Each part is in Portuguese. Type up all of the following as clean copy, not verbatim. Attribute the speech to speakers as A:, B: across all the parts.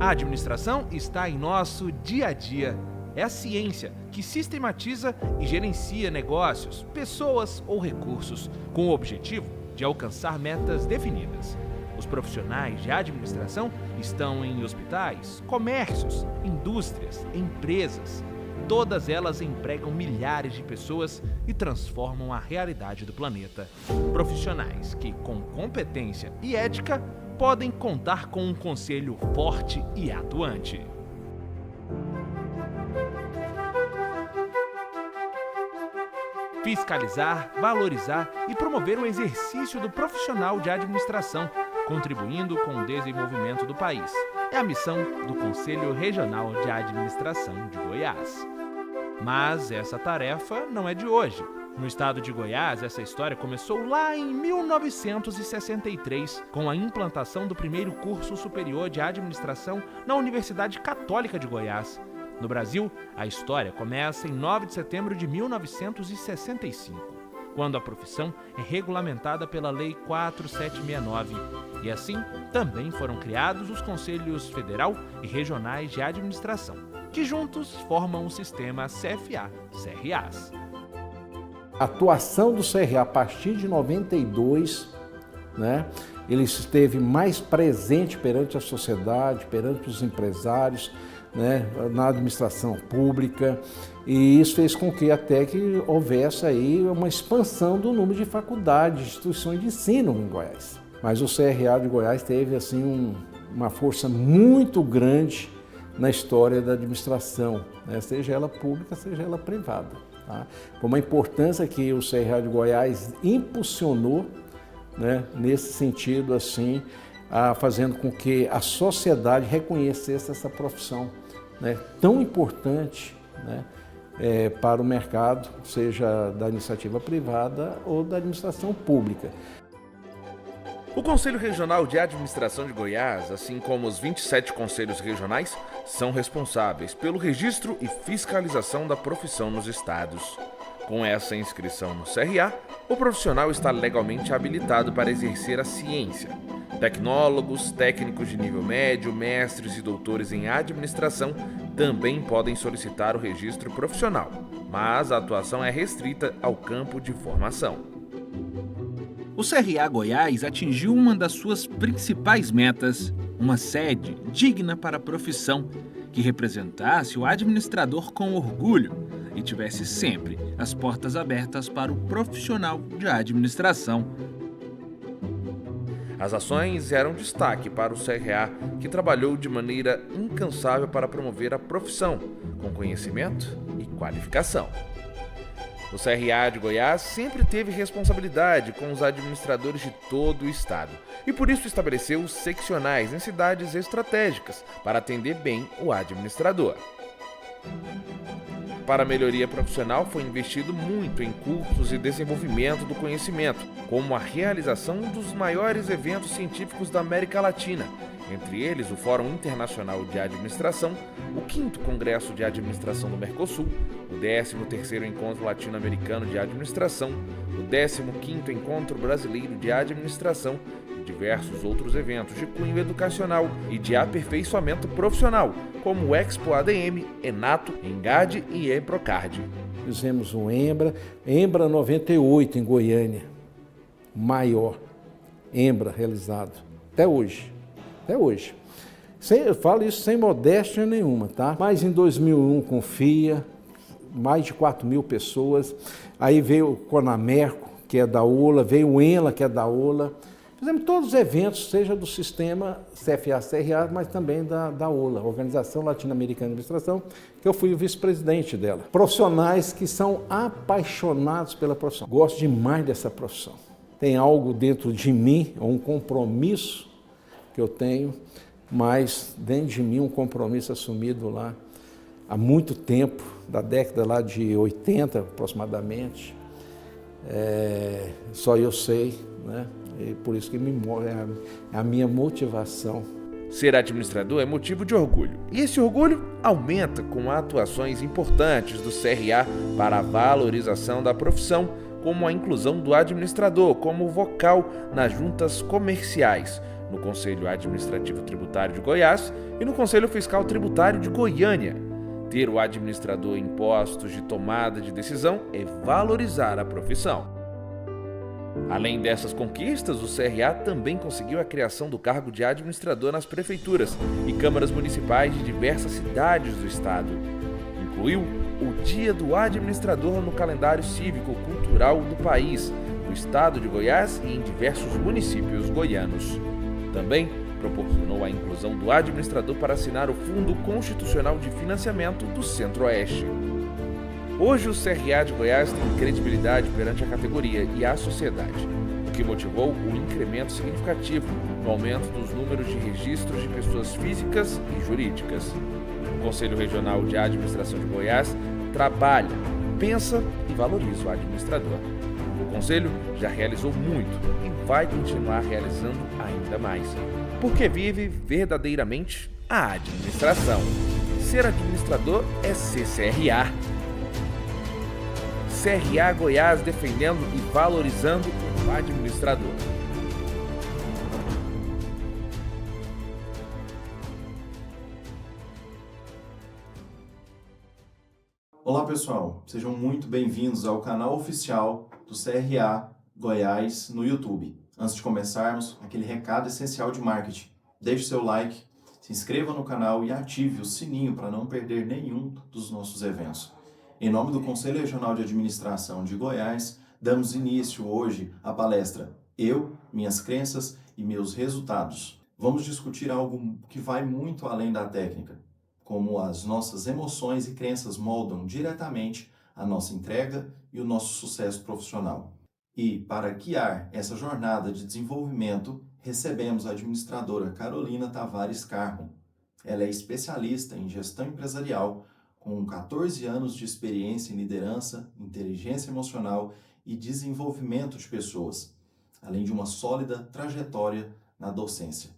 A: A administração está em nosso dia a dia. É a ciência que sistematiza e gerencia negócios, pessoas ou recursos, com o objetivo de alcançar metas definidas. Os profissionais de administração estão em hospitais, comércios, indústrias, empresas. Todas elas empregam milhares de pessoas e transformam a realidade do planeta. Profissionais que, com competência e ética, podem contar com um conselho forte e atuante. Fiscalizar, valorizar e promover o exercício do profissional de administração, contribuindo com o desenvolvimento do país. É a missão do Conselho Regional de Administração de Goiás. Mas essa tarefa não é de hoje. No estado de Goiás, essa história começou lá em 1963, com a implantação do primeiro curso superior de administração na Universidade Católica de Goiás. No Brasil, a história começa em 9 de setembro de 1965, quando a profissão é regulamentada pela Lei 4769. E assim, também foram criados os Conselhos Federal e Regionais de Administração, que juntos formam o sistema CFA-CRAs.
B: A atuação do CRA a partir de 92, ele esteve mais presente perante a sociedade, perante os empresários, na administração pública, e isso fez com que até que houvesse aí uma expansão do número de faculdades, de instituições de ensino em Goiás. Mas o CRA de Goiás teve assim uma força muito grande na história da administração, seja ela pública, seja ela privada. Tá? Com uma importância que o CRA de Goiás impulsionou, nesse sentido, assim, fazendo com que a sociedade reconhecesse essa profissão tão importante para o mercado, seja da iniciativa privada ou da administração pública.
A: O Conselho Regional de Administração de Goiás, assim como os 27 conselhos regionais, são responsáveis pelo registro e fiscalização da profissão nos estados. Com essa inscrição no CRA, o profissional está legalmente habilitado para exercer a ciência. Tecnólogos, técnicos de nível médio, mestres e doutores em administração também podem solicitar o registro profissional, mas a atuação é restrita ao campo de formação. O CRA Goiás atingiu uma das suas principais metas, uma sede digna para a profissão, que representasse o administrador com orgulho e tivesse sempre as portas abertas para o profissional de administração. As ações eram destaque para o CRA, que trabalhou de maneira incansável para promover a profissão, com conhecimento e qualificação. O CRA de Goiás sempre teve responsabilidade com os administradores de todo o estado e por isso estabeleceu seccionais em cidades estratégicas para atender bem o administrador. Para a melhoria profissional foi investido muito em cursos e desenvolvimento do conhecimento, como a realização dos maiores eventos científicos da América Latina, entre eles o Fórum Internacional de Administração, o 5º Congresso de Administração do Mercosul, o 13º Encontro Latino-Americano de Administração, o 15º Encontro Brasileiro de Administração e diversos outros eventos de cunho educacional e de aperfeiçoamento profissional, como o Expo ADM, Enato, Engade e Eprocard.
B: Fizemos um Embra 98 em Goiânia, maior Embra realizado, até hoje. Eu falo isso sem modéstia nenhuma, tá? Mas em 2001 com FIA, mais de 4.000 pessoas, aí veio o Conamerco, que é da OLA, veio o ENLA, que é da OLA. Fizemos todos os eventos, seja do sistema CFA-CRA, mas também da OLA, Organização Latino-Americana de Administração, que eu fui o vice-presidente dela. Profissionais que são apaixonados pela profissão. Gosto demais dessa profissão. Tem algo dentro de mim, um compromisso que eu tenho, mas dentro de mim um compromisso assumido lá há muito tempo, da década lá de 80 aproximadamente. Só eu sei, E por isso que é a minha motivação.
A: Ser administrador é motivo de orgulho, e esse orgulho aumenta com atuações importantes do CRA para a valorização da profissão, como a inclusão do administrador como vocal nas juntas comerciais, no Conselho Administrativo Tributário de Goiás e no Conselho Fiscal Tributário de Goiânia. Ter o administrador em postos de tomada de decisão é valorizar a profissão. Além dessas conquistas, o CRA também conseguiu a criação do cargo de administrador nas prefeituras e câmaras municipais de diversas cidades do estado. Incluiu o Dia do Administrador no calendário cívico-cultural do país, no estado de Goiás e em diversos municípios goianos. Também proporcionou a inclusão do administrador para assinar o Fundo Constitucional de Financiamento do Centro-Oeste. Hoje, o CRA de Goiás tem credibilidade perante a categoria e a sociedade, o que motivou o incremento significativo no aumento dos números de registros de pessoas físicas e jurídicas. O Conselho Regional de Administração de Goiás trabalha, pensa e valoriza o administrador. O Conselho já realizou muito e vai continuar realizando ainda mais, porque vive verdadeiramente a administração. Ser administrador é ser CRA. CRA Goiás defendendo e valorizando o administrador.
C: Olá pessoal, sejam muito bem-vindos ao canal oficial do CRA Goiás no YouTube. Antes de começarmos, aquele recado essencial de marketing. Deixe seu like, se inscreva no canal e ative o sininho para não perder nenhum dos nossos eventos. Em nome do Conselho Regional de Administração de Goiás, damos início hoje à palestra Eu, Minhas Crenças e Meus Resultados. Vamos discutir algo que vai muito além da técnica, como as nossas emoções e crenças moldam diretamente a nossa entrega e o nosso sucesso profissional. E, para guiar essa jornada de desenvolvimento, recebemos a administradora Carolina Tavares Carmo. Ela é especialista em gestão empresarial, com 14 anos de experiência em liderança, inteligência emocional e desenvolvimento de pessoas, além de uma sólida trajetória na docência.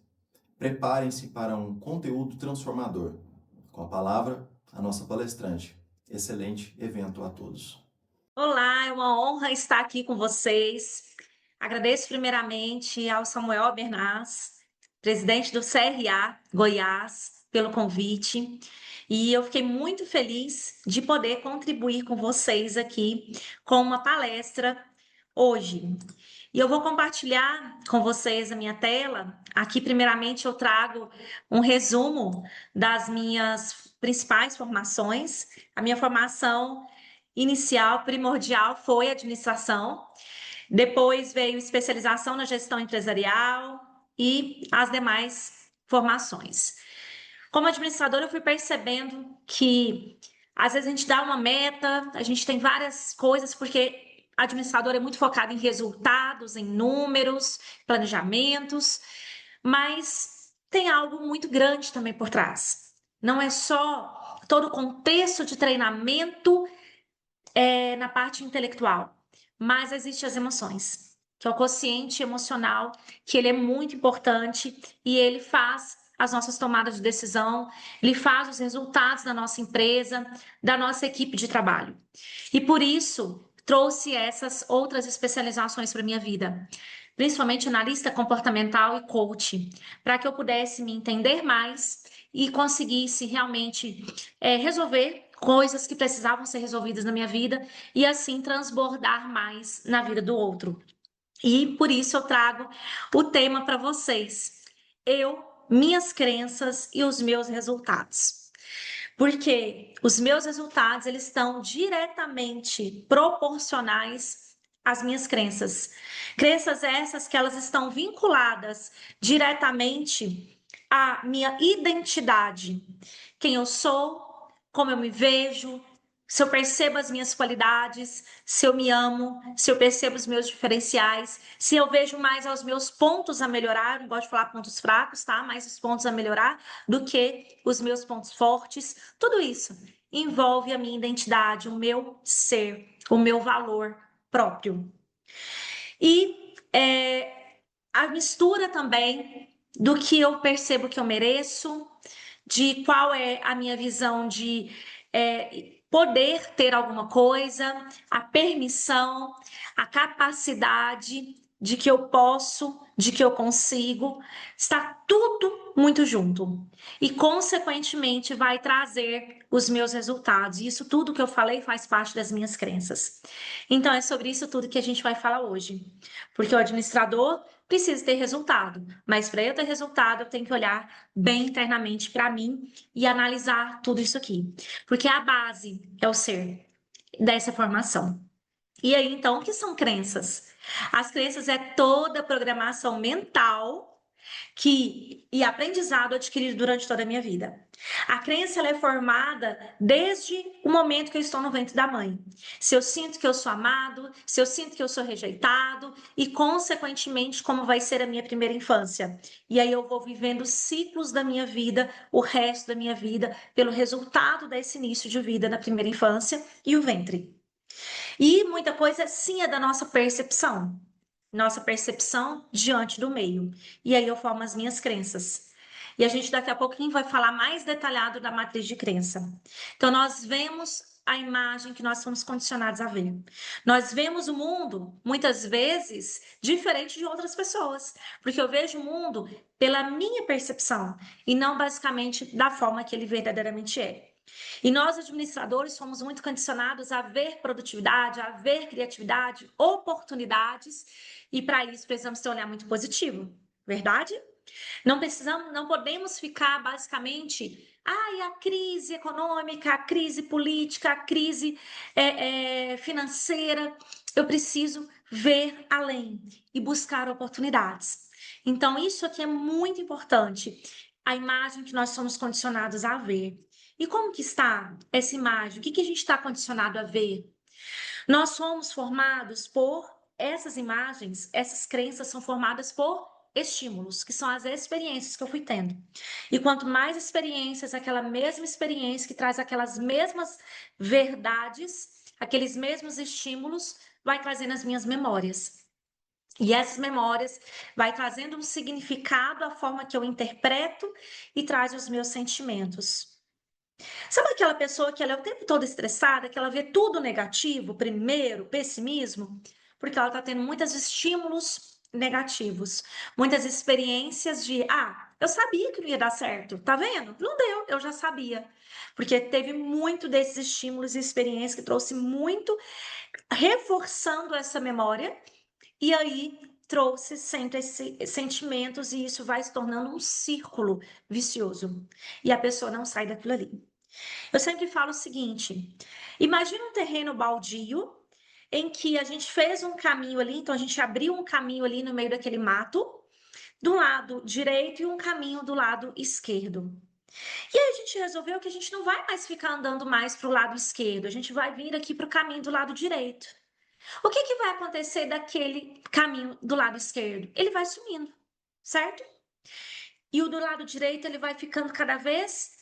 C: Preparem-se para um conteúdo transformador. Com a palavra, a nossa palestrante. Excelente evento a todos.
D: Olá, é uma honra estar aqui com vocês. Agradeço primeiramente ao Samuel Bernaz, presidente do CRA Goiás, pelo convite. E eu fiquei muito feliz de poder contribuir com vocês aqui com uma palestra hoje. E eu vou compartilhar com vocês a minha tela. Aqui, primeiramente, eu trago um resumo das minhas principais formações. A minha formação inicial, primordial, foi administração. Depois veio especialização na gestão empresarial e as demais formações. Como administradora, eu fui percebendo que às vezes a gente dá uma meta, a gente tem várias coisas, porque administrador é muito focado em resultados, em números, planejamentos, mas tem algo muito grande também por trás. Não é só todo o contexto de treinamento na parte intelectual, mas existem as emoções, que é o quociente emocional, que ele é muito importante e ele faz as nossas tomadas de decisão, ele faz os resultados da nossa empresa, da nossa equipe de trabalho. E por isso, trouxe essas outras especializações para a minha vida, principalmente analista comportamental e coach, para que eu pudesse me entender mais e conseguisse realmente resolver coisas que precisavam ser resolvidas na minha vida e assim transbordar mais na vida do outro. E por isso eu trago o tema para vocês. Minhas crenças e os meus resultados. Porque os meus resultados, eles estão diretamente proporcionais às minhas crenças. Crenças essas que elas estão vinculadas diretamente à minha identidade. Quem eu sou, como eu me vejo, se eu percebo as minhas qualidades, se eu me amo, se eu percebo os meus diferenciais, se eu vejo mais aos meus pontos a melhorar, não gosto de falar pontos fracos, tá? Mais os pontos a melhorar do que os meus pontos fortes. Tudo isso envolve a minha identidade, o meu ser, o meu valor próprio. E a mistura também do que eu percebo que eu mereço, de qual é a minha visão de poder ter alguma coisa, a permissão, a capacidade de que eu posso, de que eu consigo. Está tudo muito junto. E, consequentemente, vai trazer os meus resultados. E isso tudo que eu falei faz parte das minhas crenças. Então, é sobre isso tudo que a gente vai falar hoje. Porque o administrador precisa ter resultado. Mas para eu ter resultado, eu tenho que olhar bem internamente para mim e analisar tudo isso aqui. Porque a base é o ser dessa formação. E aí, então, o que são crenças? As crenças é toda a programação mental e aprendizado adquirido durante toda a minha vida. A crença ela é formada desde o momento que eu estou no ventre da mãe. Se eu sinto que eu sou amado, se eu sinto que eu sou rejeitado e, consequentemente, como vai ser a minha primeira infância. E aí eu vou vivendo ciclos da minha vida, o resto da minha vida, pelo resultado desse início de vida na primeira infância e o ventre. E muita coisa, sim, é da nossa percepção diante do meio. E aí eu formo as minhas crenças. E a gente daqui a pouquinho vai falar mais detalhado da matriz de crença. Então, nós vemos a imagem que nós somos condicionados a ver. Nós vemos o mundo, muitas vezes, diferente de outras pessoas, porque eu vejo o mundo pela minha percepção e não basicamente da forma que ele verdadeiramente é. E nós, administradores, somos muito condicionados a ver produtividade, a ver criatividade, oportunidades, e para isso precisamos ter um olhar muito positivo, verdade? Não podemos ficar basicamente, a crise econômica, a crise política, a crise financeira. Eu preciso ver além e buscar oportunidades. Então, isso aqui é muito importante, a imagem que nós somos condicionados a ver. E como que está essa imagem? O que a gente está condicionado a ver? Nós somos formados por essas imagens, essas crenças são formadas por estímulos, que são as experiências que eu fui tendo. E quanto mais experiências, aquela mesma experiência que traz aquelas mesmas verdades, aqueles mesmos estímulos, vai trazendo as minhas memórias. E essas memórias vai trazendo um significado à forma que eu interpreto e traz os meus sentimentos. Sabe aquela pessoa que ela é o tempo todo estressada, que ela vê tudo negativo, primeiro, pessimismo? Porque ela está tendo muitos estímulos negativos, muitas experiências de, eu sabia que não ia dar certo, tá vendo? Não deu, eu já sabia. Porque teve muito desses estímulos e experiências que trouxe muito, reforçando essa memória, e aí trouxe sempre esses sentimentos, e isso vai se tornando um círculo vicioso. E a pessoa não sai daquilo ali. Eu sempre falo o seguinte: imagina um terreno baldio em que a gente fez um caminho ali, então a gente abriu um caminho ali no meio daquele mato, do lado direito e um caminho do lado esquerdo. E aí a gente resolveu que a gente não vai mais ficar andando mais para o lado esquerdo, a gente vai vir aqui para o caminho do lado direito. O que vai acontecer daquele caminho do lado esquerdo? Ele vai sumindo, certo? E o do lado direito ele vai ficando cada vez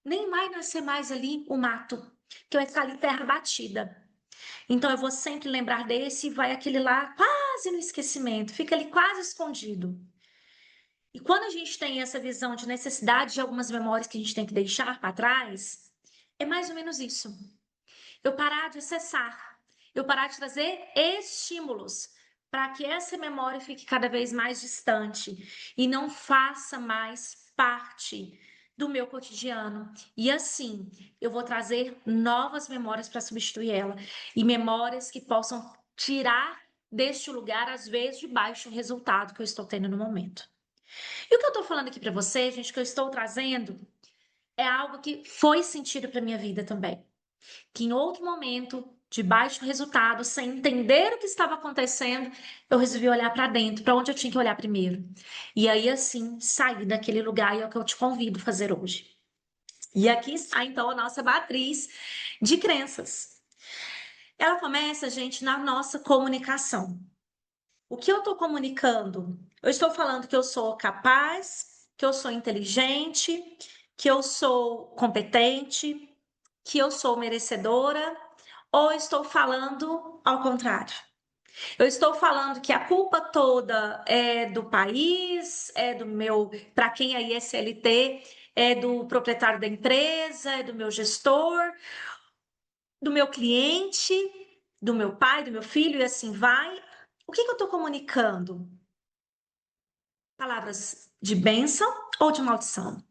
D: nem vai nascer mais ali o mato, que vai ficar ali terra batida. Então eu vou sempre lembrar desse e vai aquele lá quase no esquecimento, fica ali quase escondido. E quando a gente tem essa visão de necessidade de algumas memórias que a gente tem que deixar para trás, é mais ou menos isso. Eu parar de acessar, eu parar de trazer estímulos para que essa memória fique cada vez mais distante e não faça mais parte do meu cotidiano. E assim, eu vou trazer novas memórias para substituir ela. E memórias que possam tirar deste lugar, às vezes, de baixo resultado que eu estou tendo no momento. E o que eu estou falando aqui para vocês, gente, que eu estou trazendo, é algo que foi sentido para minha vida também. Que em outro momento, de baixo resultado, sem entender o que estava acontecendo, eu resolvi olhar para dentro, para onde eu tinha que olhar primeiro. E aí, assim, sair daquele lugar, e é o que eu te convido a fazer hoje. E aqui está, então, a nossa matriz de crenças. Ela começa, gente, na nossa comunicação. O que eu estou comunicando? Eu estou falando que eu sou capaz, que eu sou inteligente, que eu sou competente, que eu sou merecedora, ou estou falando ao contrário? Eu estou falando que a culpa toda é do país, é do meu, para quem aí é CLT, é do proprietário da empresa, é do meu gestor, do meu cliente, do meu pai, do meu filho, e assim vai. O que eu estou comunicando? Palavras de bênção ou de maldição?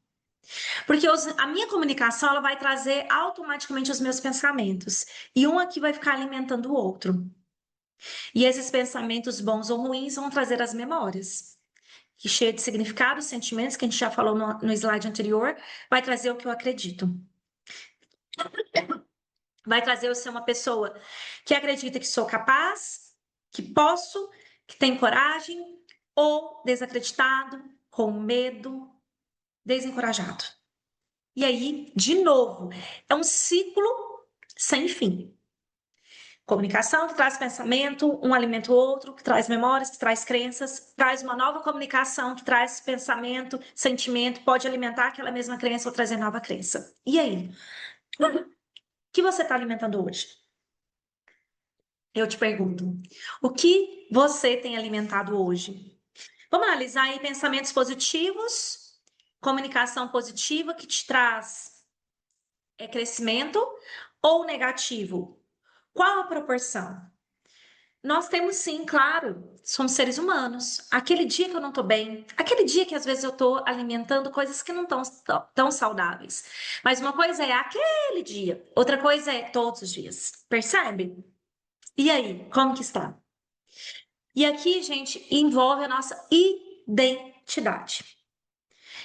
D: Porque a minha comunicação ela vai trazer automaticamente os meus pensamentos. E um aqui vai ficar alimentando o outro. E esses pensamentos bons ou ruins vão trazer as memórias. Que cheia de significados, sentimentos, que a gente já falou no slide anterior, vai trazer o que eu acredito. Vai trazer eu ser uma pessoa que acredita que sou capaz, que posso, que tem coragem, ou desacreditado, com medo, desencorajado. E aí, de novo, é um ciclo sem fim. Comunicação que traz pensamento, um alimenta o outro, que traz memórias, que traz crenças, traz uma nova comunicação que traz pensamento, sentimento, pode alimentar aquela mesma crença ou trazer nova crença. E aí? O que você está alimentando hoje? Eu te pergunto, o que você tem alimentado hoje? Vamos analisar aí pensamentos positivos, comunicação positiva que te traz crescimento ou negativo? Qual a proporção? Nós temos sim, claro, somos seres humanos. Aquele dia que eu não estou bem, aquele dia que às vezes eu estou alimentando coisas que não estão tão saudáveis. Mas uma coisa é aquele dia, outra coisa é todos os dias. Percebe? E aí, como que está? E aqui, gente, envolve a nossa identidade.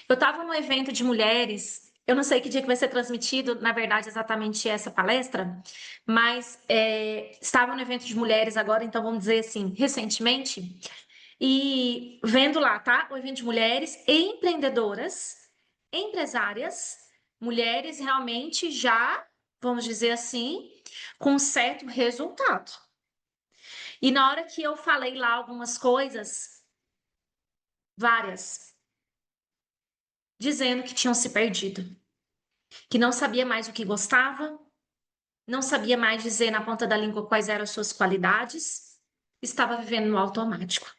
D: Eu estava num evento de mulheres, eu não sei que dia que vai ser transmitido, na verdade, exatamente essa palestra, mas estava no evento de mulheres agora, então vamos dizer assim, recentemente, e vendo lá, tá? O evento de mulheres empreendedoras, empresárias, mulheres realmente já, vamos dizer assim, com um certo resultado. E na hora que eu falei lá algumas coisas, várias, dizendo que tinham se perdido, que não sabia mais o que gostava, não sabia mais dizer na ponta da língua quais eram as suas qualidades, estava vivendo no automático.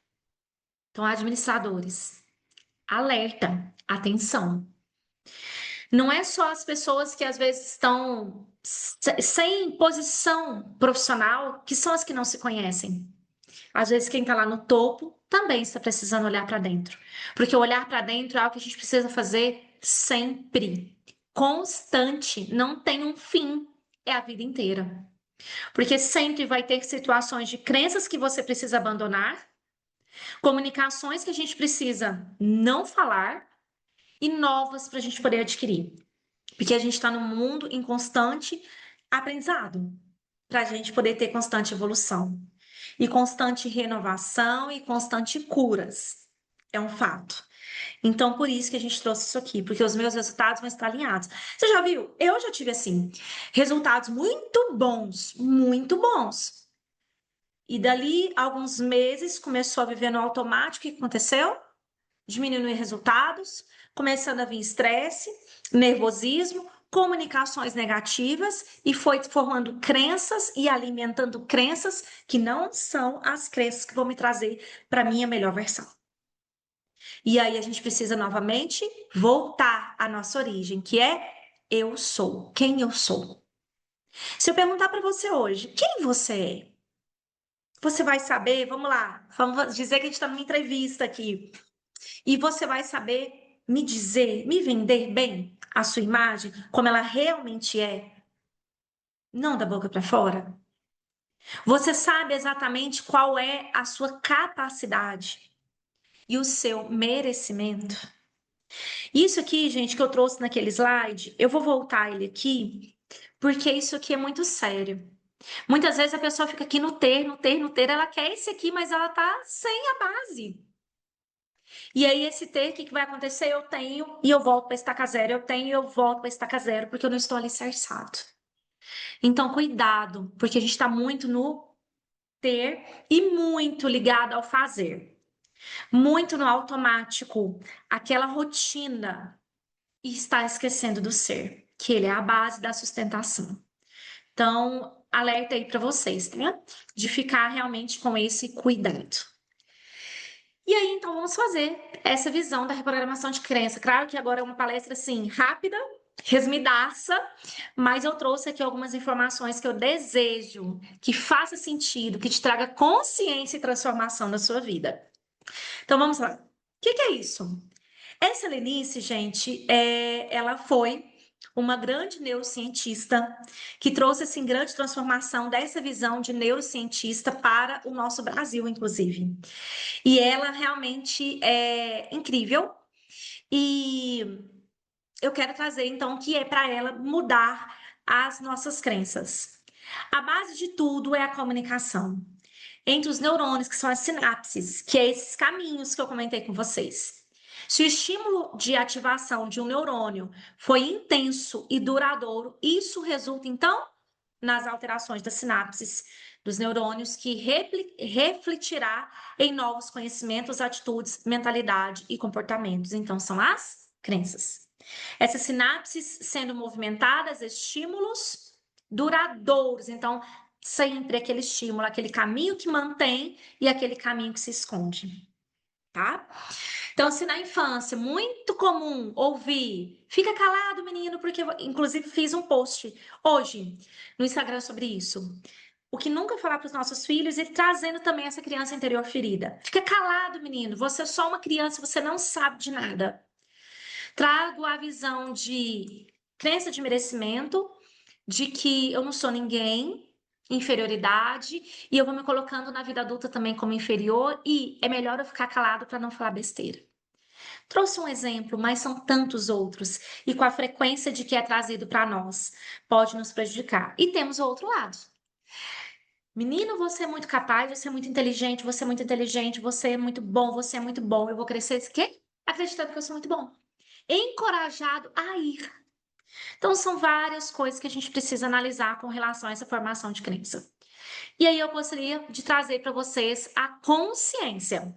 D: Então, administradores, alerta, atenção. Não é só as pessoas que às vezes estão sem posição profissional que são as que não se conhecem. Às vezes quem está lá no topo também está precisando olhar para dentro. Porque olhar para dentro é algo que a gente precisa fazer sempre. Constante, não tem um fim, é a vida inteira. Porque sempre vai ter situações de crenças que você precisa abandonar, comunicações que a gente precisa não falar e novas para a gente poder adquirir. Porque a gente está num mundo em constante aprendizado, para a gente poder ter constante evolução. E constante renovação e constante curas. É um fato. Então, por isso que a gente trouxe isso aqui, porque os meus resultados vão estar alinhados. Você já viu? Eu já tive, assim, resultados muito bons, muito bons. E dali, alguns meses, começou a viver no automático. O que aconteceu? Diminuindo resultados, começando a vir estresse, nervosismo, comunicações negativas e foi formando crenças e alimentando crenças que não são as crenças que vão me trazer para minha melhor versão. E aí a gente precisa novamente voltar à nossa origem, que é eu sou, quem eu sou. Se eu perguntar para você hoje, quem você é? Você vai saber, vamos lá, vamos dizer que a gente está numa entrevista aqui. E você vai saber me dizer, me vender bem a sua imagem, como ela realmente é, não da boca para fora. Você sabe exatamente qual é a sua capacidade e o seu merecimento. Isso aqui, gente, que eu trouxe naquele slide, eu vou voltar ele aqui, porque isso aqui é muito sério. Muitas vezes a pessoa fica aqui no ter, ela quer esse aqui, mas ela tá sem a base. E aí, esse ter, o que vai acontecer? Eu tenho e eu volto para estaca zero. Eu tenho e eu volto para estaca zero, porque eu não estou alicerçado. Então, cuidado, porque a gente está muito no ter e muito ligado ao fazer. Muito no automático, aquela rotina, e está esquecendo do ser, que ele é a base da sustentação. Então, alerta aí para vocês, tá? De ficar realmente com esse cuidado. E aí, então, vamos fazer essa visão da reprogramação de crença. Claro que agora é uma palestra, assim, rápida, resmidaça, mas eu trouxe aqui algumas informações que eu desejo que faça sentido, que te traga consciência e transformação na sua vida. Então vamos lá. O que é isso? Essa Lenice, gente, ela foi uma grande neurocientista que trouxe assim grande transformação dessa visão de neurocientista para o nosso Brasil, inclusive. E ela realmente é incrível. E eu quero trazer, então, que é para ela mudar as nossas crenças. A base de tudo é a comunicação entre os neurônios, que são as sinapses, que é esses caminhos que eu comentei com vocês. Se o estímulo de ativação de um neurônio foi intenso e duradouro, isso resulta, então, nas alterações das sinapses dos neurônios, que refletirá em novos conhecimentos, atitudes, mentalidade e comportamentos. Então, são as crenças. Essas sinapses sendo movimentadas, estímulos duradouros. Então, sempre aquele estímulo, aquele caminho que mantém e aquele caminho que se esconde, tá? Então, se na infância, muito comum ouvir, fica calado, menino, porque inclusive fiz um post hoje no Instagram sobre isso. O que nunca falar para os nossos filhos e trazendo também essa criança interior ferida. Fica calado, menino, você é só uma criança, você não sabe de nada. Trago a visão de crença de merecimento, de que eu não sou ninguém, inferioridade, e eu vou me colocando na vida adulta também como inferior, e é melhor eu ficar calado para não falar besteira. Trouxe um exemplo, mas são tantos outros, e com a frequência de que é trazido para nós, pode nos prejudicar. E temos o outro lado. Menino, você é muito capaz, você é muito inteligente, você é muito inteligente, você é muito bom, você é muito bom. Eu vou crescer esse quê? Acreditando que eu sou muito bom. Encorajado a ir. Então, são várias coisas que a gente precisa analisar com relação a essa formação de crença. E aí, eu gostaria de trazer para vocês a consciência.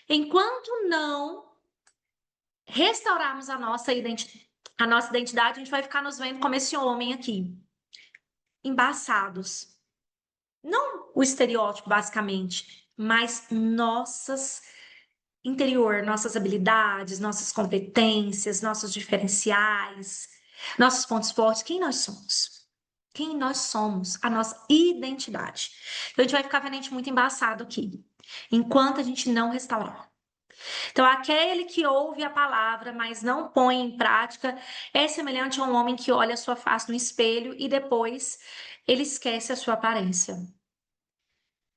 D: Enquanto não restaurarmos a nossa identidade, a gente vai ficar nos vendo como esse homem aqui, embaçados. Não o estereótipo, basicamente, mas nossas interior, nossas habilidades, nossas competências, nossos diferenciais, nossos pontos fortes, quem nós somos. Quem nós somos, a nossa identidade. Então, a gente vai ficar vendo a gente muito embaçado aqui, enquanto a gente não restaurar. Então, aquele que ouve a palavra, mas não põe em prática, é semelhante a um homem que olha a sua face no espelho e depois ele esquece a sua aparência.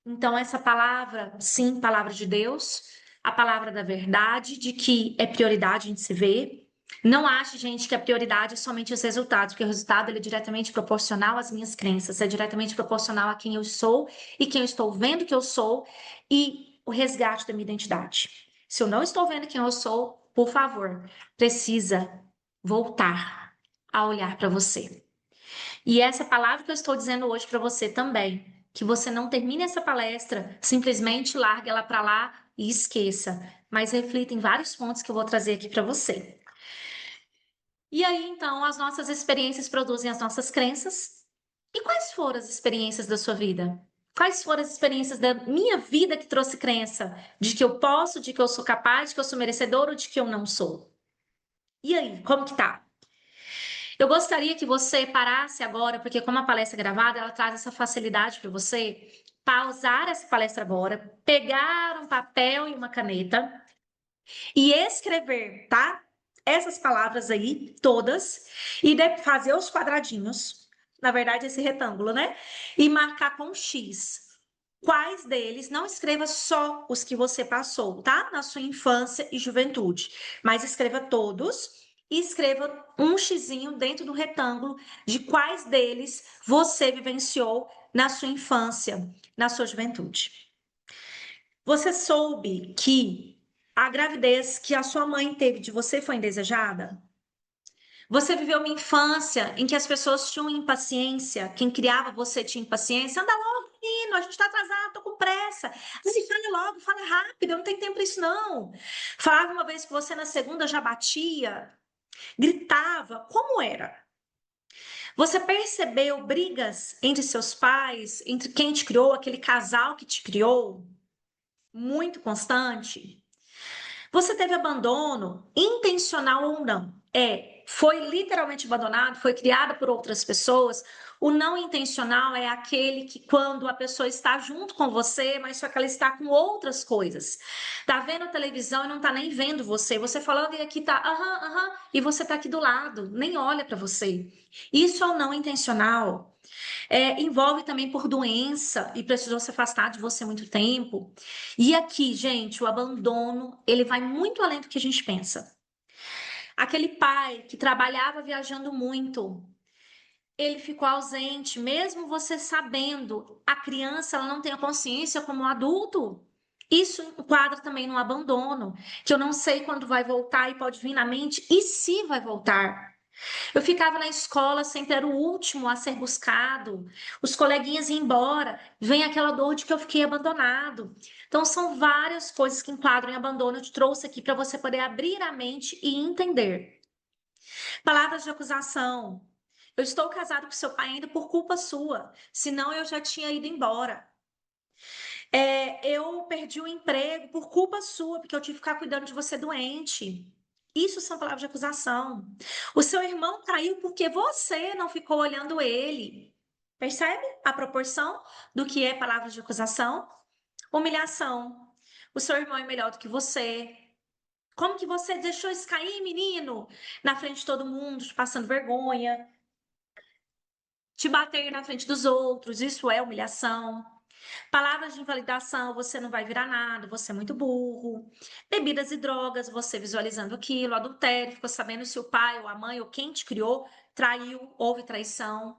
D: Então, essa palavra, sim, palavra de Deus, a palavra da verdade, de que é prioridade a gente se ver. Não ache, gente, que a prioridade é somente os resultados, porque o resultado ele é diretamente proporcional às minhas crenças, é diretamente proporcional a quem eu sou e quem eu estou vendo que eu sou e o resgate da minha identidade. Se eu não estou vendo quem eu sou, por favor, precisa voltar a olhar para você. E essa palavra que eu estou dizendo hoje para você também, que você não termine essa palestra, simplesmente largue ela para lá e esqueça, mas reflita em vários pontos que eu vou trazer aqui para você. E aí, então, as nossas experiências produzem as nossas crenças. E quais foram as experiências da sua vida? Quais foram as experiências da minha vida que trouxe crença de que eu posso, de que eu sou capaz, de que eu sou merecedor ou de que eu não sou? E aí, como que tá? Eu gostaria que você parasse agora, porque como a palestra é gravada, ela traz essa facilidade para você pausar essa palestra agora, pegar um papel e uma caneta e escrever, tá? Essas palavras aí, todas, e fazer os quadradinhos, na verdade esse retângulo, né? E marcar com X. Quais deles, não escreva só os que você passou, tá? Na sua infância e juventude, mas escreva todos e escreva um xizinho dentro do retângulo de quais deles você vivenciou na sua infância, na sua juventude. Você soube que a gravidez que a sua mãe teve de você foi indesejada? Você viveu uma infância em que as pessoas tinham impaciência, quem criava você tinha impaciência. Anda logo, menino, a gente está atrasado, tô com pressa. Mas fala logo, fala rápido, eu não tenho tempo para isso não. Falava uma vez que você na segunda já batia, gritava, como era? Você percebeu brigas entre seus pais, entre quem te criou, aquele casal que te criou? Muito constante? Você teve abandono, intencional ou não? É foi literalmente abandonado, foi criado por outras pessoas, o não intencional é aquele que quando a pessoa está junto com você, mas só que ela está com outras coisas. Tá vendo televisão e não tá nem vendo você. Você falando e aqui tá, aham, aham, e você tá aqui do lado, nem olha para você. Isso é o não intencional. Envolve também por doença e precisou se afastar de você há muito tempo. E aqui, gente, o abandono, ele vai muito além do que a gente pensa. Aquele pai que trabalhava viajando muito, ele ficou ausente, mesmo você sabendo, a criança ela não tem a consciência como um adulto. Isso enquadra também no abandono, que eu não sei quando vai voltar e pode vir na mente, e se vai voltar. Eu ficava na escola, sempre era o último a ser buscado. Os coleguinhas iam embora, vem aquela dor de que eu fiquei abandonado. Então, são várias coisas que enquadram em abandono. Eu te trouxe aqui para você poder abrir a mente e entender. Palavras de acusação. Eu estou casado com seu pai ainda por culpa sua, senão eu já tinha ido embora. Eu perdi o emprego por culpa sua, porque eu tive que ficar cuidando de você doente. Isso são palavras de acusação. O seu irmão caiu porque você não ficou olhando ele. Percebe a proporção do que é palavras de acusação? Humilhação. O seu irmão é melhor do que você. Como que você deixou isso cair, menino? Na frente de todo mundo, te passando vergonha. Te bater na frente dos outros, isso é humilhação. Palavras de invalidação, você não vai virar nada, você é muito burro. Bebidas e drogas, você visualizando aquilo. Adultério, ficou sabendo se o pai ou a mãe ou quem te criou traiu, houve traição.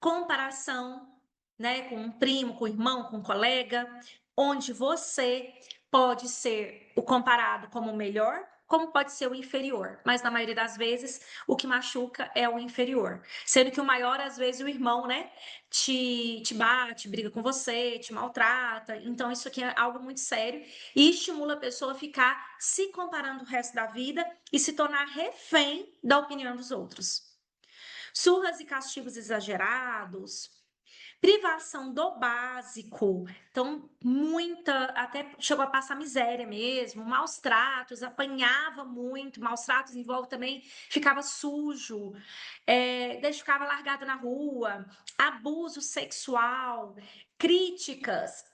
D: Comparação, né, com um primo, com um irmão, com um colega, onde você pode ser o comparado como o melhor, como pode ser o inferior, mas na maioria das vezes o que machuca é o inferior, sendo que o maior às vezes o irmão, né, te bate, briga com você, te maltrata, então isso aqui é algo muito sério e estimula a pessoa a ficar se comparando o resto da vida e se tornar refém da opinião dos outros. Surras e castigos exagerados, privação do básico, então muita, até chegou a passar miséria mesmo, maus tratos, apanhava muito, maus tratos envolve também, ficava sujo, ficava largado na rua, abuso sexual, críticas,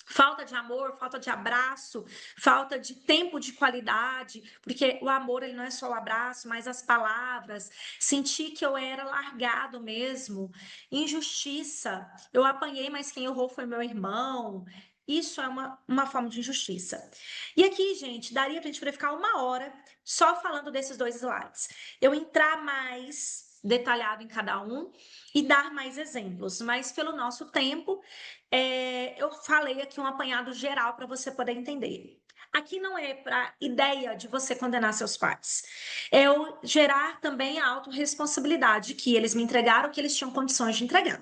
D: falta de amor, falta de abraço, falta de tempo de qualidade, porque o amor ele não é só o abraço, mas as palavras. Senti que eu era largado mesmo. Injustiça. Eu apanhei, mas quem errou foi meu irmão. Isso é uma forma de injustiça. E aqui, gente, daria para a gente ficar 1 hora só falando desses 2 slides. Eu entrar mais detalhado em cada um e dar mais exemplos, mas pelo nosso tempo, eu falei aqui um apanhado geral para você poder entender. Aqui não é para ideia de você condenar seus pais. É eu gerar também a autorresponsabilidade que eles me entregaram o que eles tinham condições de entregar.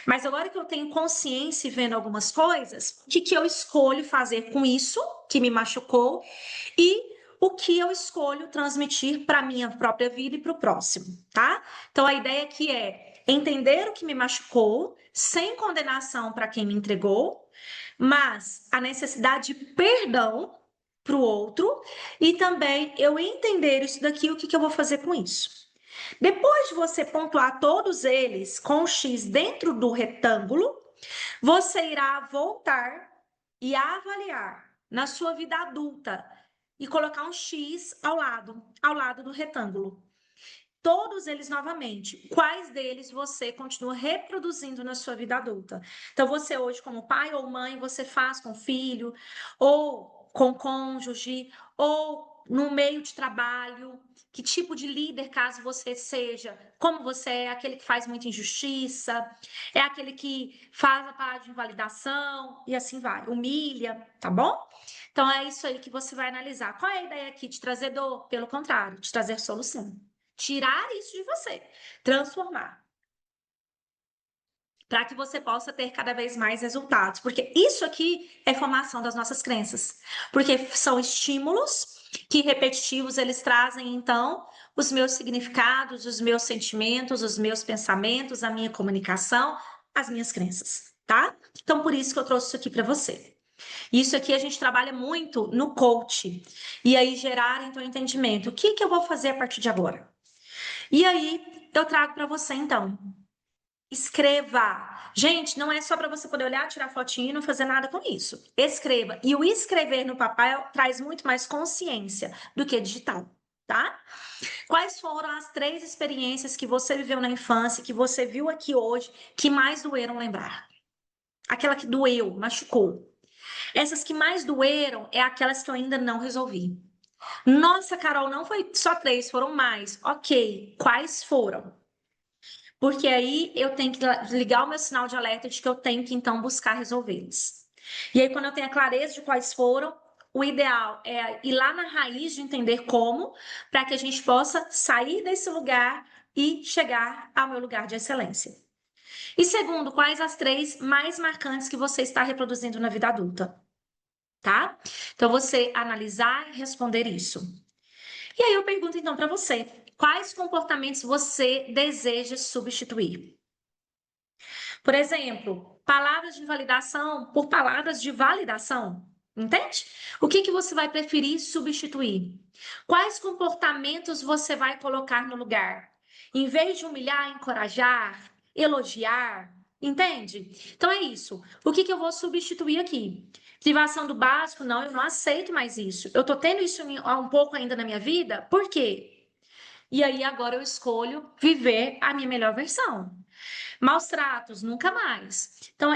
D: Mas agora que eu tenho consciência e vendo algumas coisas, o que eu escolho fazer com isso que me machucou e o que eu escolho transmitir para a minha própria vida e para o próximo, tá? Então a ideia aqui é entender o que me machucou, sem condenação para quem me entregou, mas a necessidade de perdão para o outro e também eu entender isso daqui, o que eu vou fazer com isso. Depois de você pontuar todos eles com o X dentro do retângulo, você irá voltar e avaliar na sua vida adulta e colocar um X ao lado do retângulo. Todos eles novamente. Quais deles você continua reproduzindo na sua vida adulta? Então, você hoje, como pai ou mãe, você faz com o filho, ou com o cônjuge, ou no meio de trabalho. Que tipo de líder, caso você seja? Como você é? Aquele que faz muita injustiça? É aquele que faz a parada de invalidação? E assim vai. Humilha, tá bom? Então, é isso aí que você vai analisar. Qual é a ideia aqui? De trazer dor? Pelo contrário, de trazer solução. Tirar isso de você, transformar. Para que você possa ter cada vez mais resultados. Porque isso aqui é formação das nossas crenças. Porque são estímulos que repetitivos eles trazem, então, os meus significados, os meus sentimentos, os meus pensamentos, a minha comunicação, as minhas crenças, tá? Então, por isso que eu trouxe isso aqui para você. Isso aqui a gente trabalha muito no coach. E aí gerar, então, entendimento. O que que eu vou fazer a partir de agora? E aí eu trago para você, então. Escreva. Gente, não é só para você poder olhar, tirar fotinho e não fazer nada com isso. Escreva. E o escrever no papel traz muito mais consciência do que digital, tá? Quais foram as 3 experiências que você viveu na infância, que você viu aqui hoje, que mais doeram lembrar? Aquela que doeu, machucou. Essas que mais doeram é aquelas que eu ainda não resolvi. Nossa, Carol, não foi só 3, foram mais. Ok, quais foram? Porque aí eu tenho que ligar o meu sinal de alerta de que eu tenho que então buscar resolvê-los. E aí, quando eu tenho a clareza de quais foram, o ideal é ir lá na raiz de entender como, para que a gente possa sair desse lugar e chegar ao meu lugar de excelência. E segundo, quais as 3 mais marcantes que você está reproduzindo na vida adulta? Tá? Então, você analisar e responder isso. E aí eu pergunto então para você, quais comportamentos você deseja substituir? Por exemplo, palavras de validação por palavras de validação. Entende? O que que você vai preferir substituir? Quais comportamentos você vai colocar no lugar? Em vez de humilhar, encorajar, elogiar, entende? Então é isso. O que que eu vou substituir aqui? Privação do básico? Não, eu não aceito mais isso. Eu tô tendo isso há um pouco ainda na minha vida. Por quê? E aí agora eu escolho viver a minha melhor versão. Maus tratos, nunca mais. Então,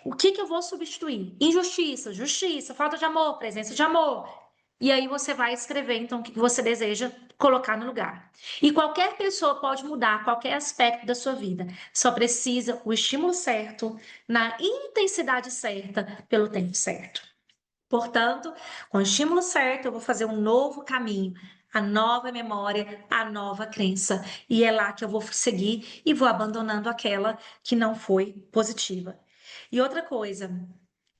D: o que que eu vou substituir? Injustiça, justiça, falta de amor, presença de amor. E aí você vai escrever, então, o que você deseja colocar no lugar. E qualquer pessoa pode mudar qualquer aspecto da sua vida. Só precisa o estímulo certo, na intensidade certa, pelo tempo certo. Portanto, com o estímulo certo, eu vou fazer um novo caminho, a nova memória, a nova crença. E é lá que eu vou seguir e vou abandonando aquela que não foi positiva. E outra coisa,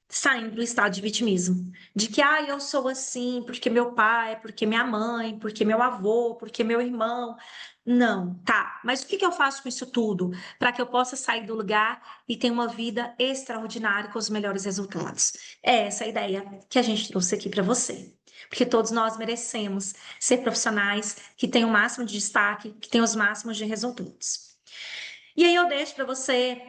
D: saindo do estado de vitimismo, de que eu sou assim porque meu pai, porque minha mãe, porque meu avô, porque meu irmão. Não, tá. Mas o que que eu faço com isso tudo para que eu possa sair do lugar e ter uma vida extraordinária com os melhores resultados? É essa a ideia que a gente trouxe aqui para você. Porque todos nós merecemos ser profissionais que tenham o máximo de destaque, que tenham os máximos de resultados. E aí eu deixo para você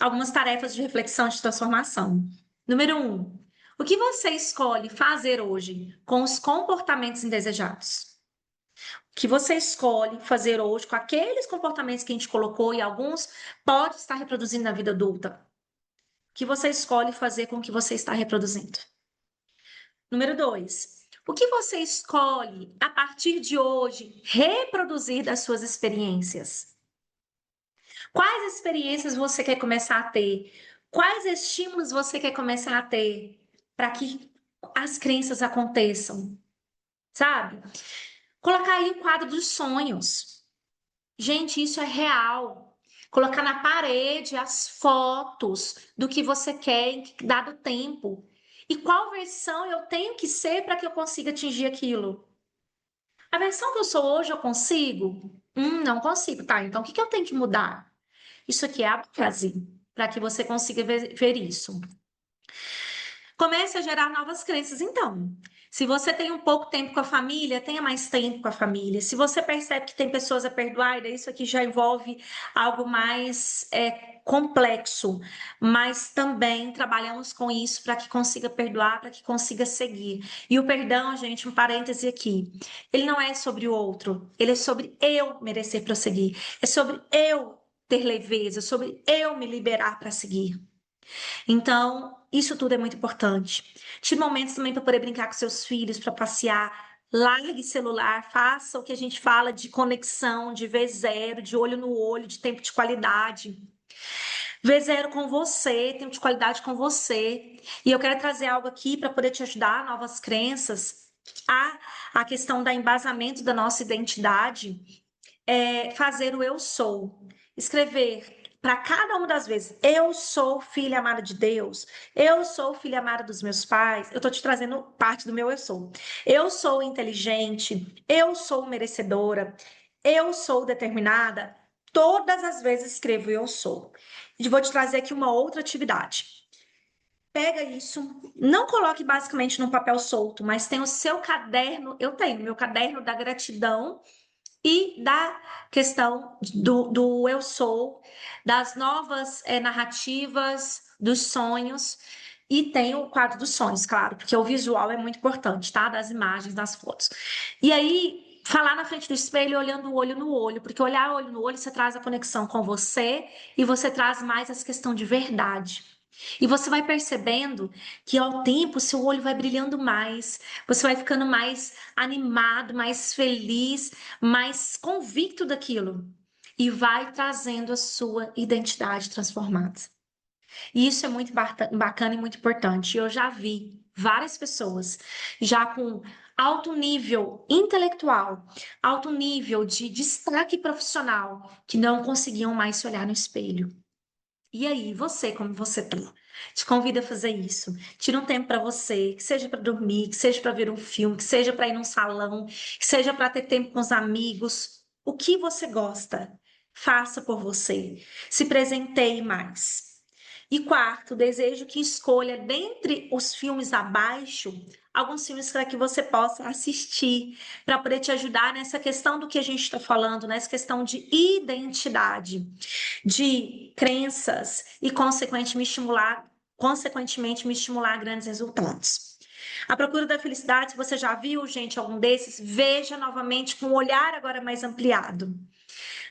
D: algumas tarefas de reflexão de transformação. Número 1. O que você escolhe fazer hoje com os comportamentos indesejados? O que você escolhe fazer hoje com aqueles comportamentos que a gente colocou e alguns pode estar reproduzindo na vida adulta? O que você escolhe fazer com o que você está reproduzindo? Número 2. O que você escolhe a partir de hoje reproduzir das suas experiências? Quais experiências você quer começar a ter? Quais estímulos você quer começar a ter para que as crenças aconteçam? Sabe? Colocar aí o quadro dos sonhos. Gente, isso é real. Colocar na parede as fotos do que você quer em dado tempo. E qual versão eu tenho que ser para que eu consiga atingir aquilo? A versão que eu sou hoje eu consigo? Não consigo, tá? Então o que eu tenho que mudar? Isso aqui é a base para que você consiga ver isso. Comece a gerar novas crenças, então. Se você tem um pouco tempo com a família, tenha mais tempo com a família. Se você percebe que tem pessoas a perdoar, isso aqui já envolve algo mais complexo, mas também trabalhamos com isso para que consiga perdoar, para que consiga seguir. E o perdão, gente, um parêntese aqui, ele não é sobre o outro, ele é sobre eu merecer prosseguir, é sobre eu ter leveza, sobre eu me liberar para seguir. Então, isso tudo é muito importante. Tire momentos também para poder brincar com seus filhos, para passear. Largue celular, faça o que a gente fala de conexão, de V0, de olho no olho, de tempo de qualidade. V0 com você, tempo de qualidade com você. E eu quero trazer algo aqui para poder te ajudar, novas crenças. A questão do embasamento da nossa identidade. Fazer o eu sou. Escrever para cada uma das vezes, eu sou filha amada de Deus, eu sou filha amada dos meus pais, eu estou te trazendo parte do meu eu sou inteligente, eu sou merecedora, eu sou determinada, todas as vezes escrevo eu sou. E vou te trazer aqui uma outra atividade. pega isso, não coloque basicamente num papel solto, mas tem o seu caderno, eu tenho meu caderno da gratidão e da questão do eu sou, das novas narrativas, dos sonhos, e tem o quadro dos sonhos, claro, porque o visual é muito importante, tá? Das imagens, das fotos. E aí, falar na frente do espelho, olhando o olho no olho, porque olhar o olho no olho, você traz a conexão com você e você traz mais essa questão de verdade. E você vai percebendo que ao tempo seu olho vai brilhando mais, você vai ficando mais animado, mais feliz, mais convicto daquilo e vai trazendo a sua identidade transformada. E isso é muito bacana e muito importante. Eu já vi várias pessoas já com alto nível intelectual, alto nível de destaque profissional, que não conseguiam mais se olhar no espelho. E aí, você, como você tá? Te convido a fazer isso. Tira um tempo para você, que seja para dormir, que seja para ver um filme, que seja para ir num salão, que seja para ter tempo com os amigos. O que você gosta, faça por você. Se presenteie mais. E quarto, desejo que escolha dentre os filmes abaixo alguns filmes para que você possa assistir, para poder te ajudar nessa questão do que a gente está falando, nessa questão de identidade, de crenças e, consequentemente, me estimular a grandes resultados. A Procura da Felicidade, se você já viu, gente, algum desses, veja novamente com um olhar agora mais ampliado.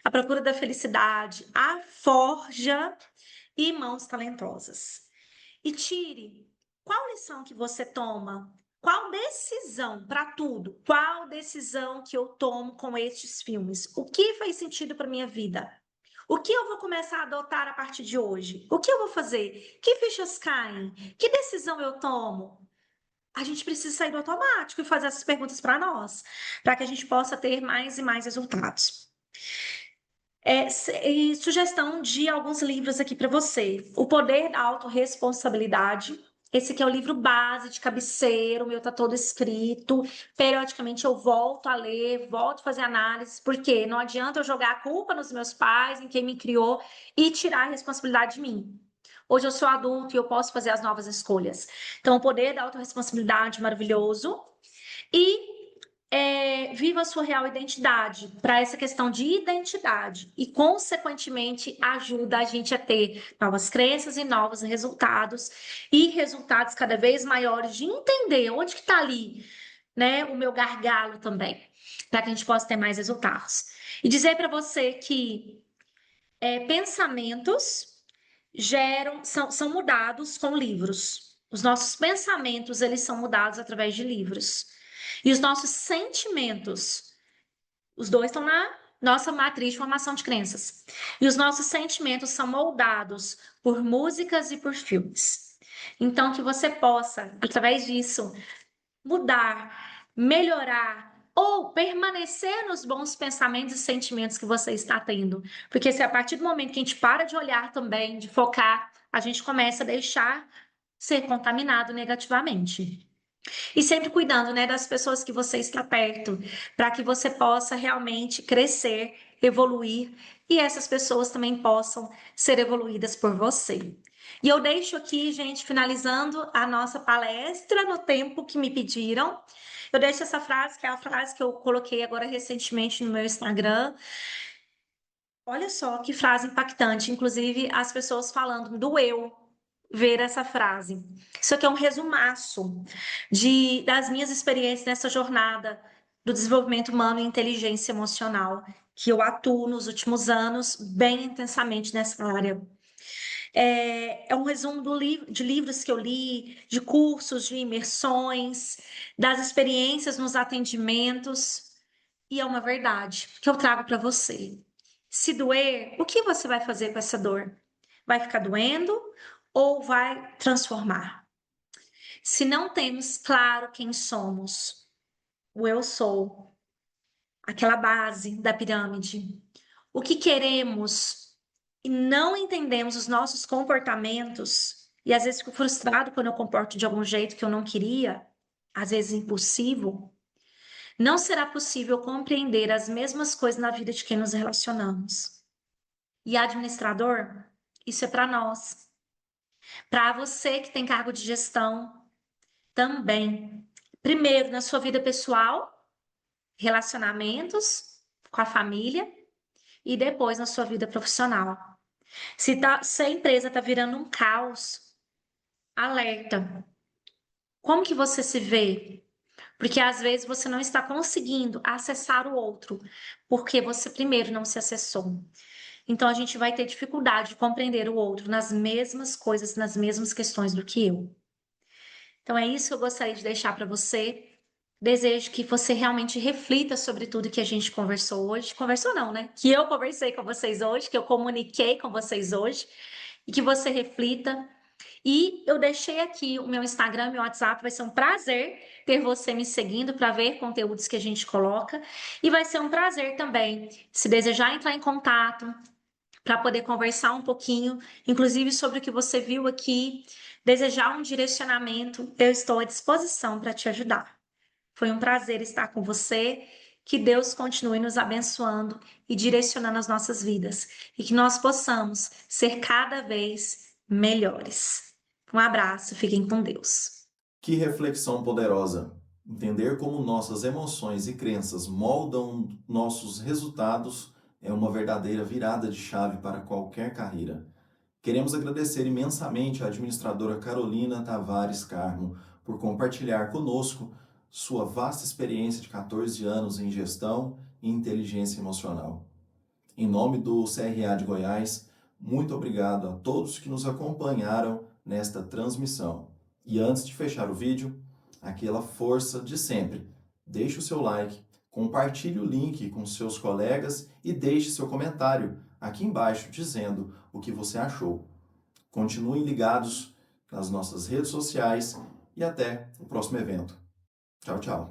D: A Procura da Felicidade, A Forja e Mãos Talentosas. E tire qual lição que você toma, qual decisão para tudo, qual decisão que eu tomo com estes filmes, o que faz sentido para minha vida, o que eu vou começar a adotar a partir de hoje, o que eu vou fazer, que fichas caem, que decisão eu tomo. A gente precisa sair do automático e fazer essas perguntas para nós, para que a gente possa ter mais e mais resultados. E sugestão de alguns livros aqui para você. O Poder da Autorresponsabilidade. Esse aqui é o livro base de cabeceira, o meu tá todo escrito. Periodicamente eu volto a ler, volto a fazer análise, porque não adianta eu jogar a culpa nos meus pais, em quem me criou, e tirar a responsabilidade de mim. Hoje eu sou adulto e eu posso fazer as novas escolhas. Então, o Poder da Autorresponsabilidade, maravilhoso. E viva a sua real identidade, para essa questão de identidade e, consequentemente, ajuda a gente a ter novas crenças e novos resultados e resultados cada vez maiores de entender onde que está ali, né, o meu gargalo também, para que a gente possa ter mais resultados. E dizer para você que pensamentos são mudados com livros. Os nossos pensamentos, eles são mudados através de livros. E os nossos sentimentos, os dois estão na nossa matriz de formação de crenças. E os nossos sentimentos são moldados por músicas e por filmes. Então, que você possa, através disso, mudar, melhorar ou permanecer nos bons pensamentos e sentimentos que você está tendo. Porque se a partir do momento que a gente para de olhar também, de focar, a gente começa a deixar ser contaminado negativamente. E sempre cuidando, né, das pessoas que você está perto, para que você possa realmente crescer, evoluir e essas pessoas também possam ser evoluídas por você. E eu deixo aqui, gente, finalizando a nossa palestra no tempo que me pediram. Eu deixo essa frase, que é a frase que eu coloquei agora recentemente no meu Instagram. Olha só que frase impactante, inclusive as pessoas falando do eu, ver essa frase. Isso aqui é um resumaço das minhas experiências nessa jornada do desenvolvimento humano e inteligência emocional, que eu atuo nos últimos anos bem intensamente nessa área. É um resumo de livros que eu li, de cursos, de imersões, das experiências nos atendimentos, e é uma verdade que eu trago para você. Se doer, o que você vai fazer com essa dor? Vai ficar doendo ou vai transformar? Se não temos claro quem somos, o eu sou, aquela base da pirâmide, o que queremos e não entendemos os nossos comportamentos, e às vezes fico frustrado quando eu comporto de algum jeito que eu não queria, às vezes impulsivo, não será possível compreender as mesmas coisas na vida de quem nos relacionamos. E administrador, isso é para nós. Para você que tem cargo de gestão, também. Primeiro, na sua vida pessoal, relacionamentos com a família, e depois na sua vida profissional. Se a empresa está virando um caos, alerta. Como que você se vê? Porque às vezes você não está conseguindo acessar o outro, porque você primeiro não se acessou. Então a gente vai ter dificuldade de compreender o outro nas mesmas coisas, nas mesmas questões do que eu. Então é isso que eu gostaria de deixar para você. Desejo que você realmente reflita sobre tudo que a gente conversou hoje. Conversou não, né? Que eu conversei com vocês hoje, que eu comuniquei com vocês hoje, e que você reflita. E eu deixei aqui o meu Instagram, meu WhatsApp. Vai ser um prazer ter você me seguindo para ver conteúdos que a gente coloca. E vai ser um prazer também, se desejar entrar em contato, para poder conversar um pouquinho, inclusive sobre o que você viu aqui, desejar um direcionamento, eu estou à disposição para te ajudar. Foi um prazer estar com você. Que Deus continue nos abençoando e direcionando as nossas vidas e que nós possamos ser cada vez melhores. Um abraço, fiquem com Deus.
C: Que reflexão poderosa! Entender como nossas emoções e crenças moldam nossos resultados é uma verdadeira virada de chave para qualquer carreira. Queremos agradecer imensamente à administradora Carolina Tavares Carmo por compartilhar conosco sua vasta experiência de 14 anos em gestão e inteligência emocional. Em nome do CRA de Goiás, muito obrigado a todos que nos acompanharam nesta transmissão. E antes de fechar o vídeo, aquela força de sempre. Deixe o seu like, compartilhe o link com seus colegas e deixe seu comentário aqui embaixo dizendo o que você achou. Continuem ligados nas nossas redes sociais e até o próximo evento. Tchau, tchau.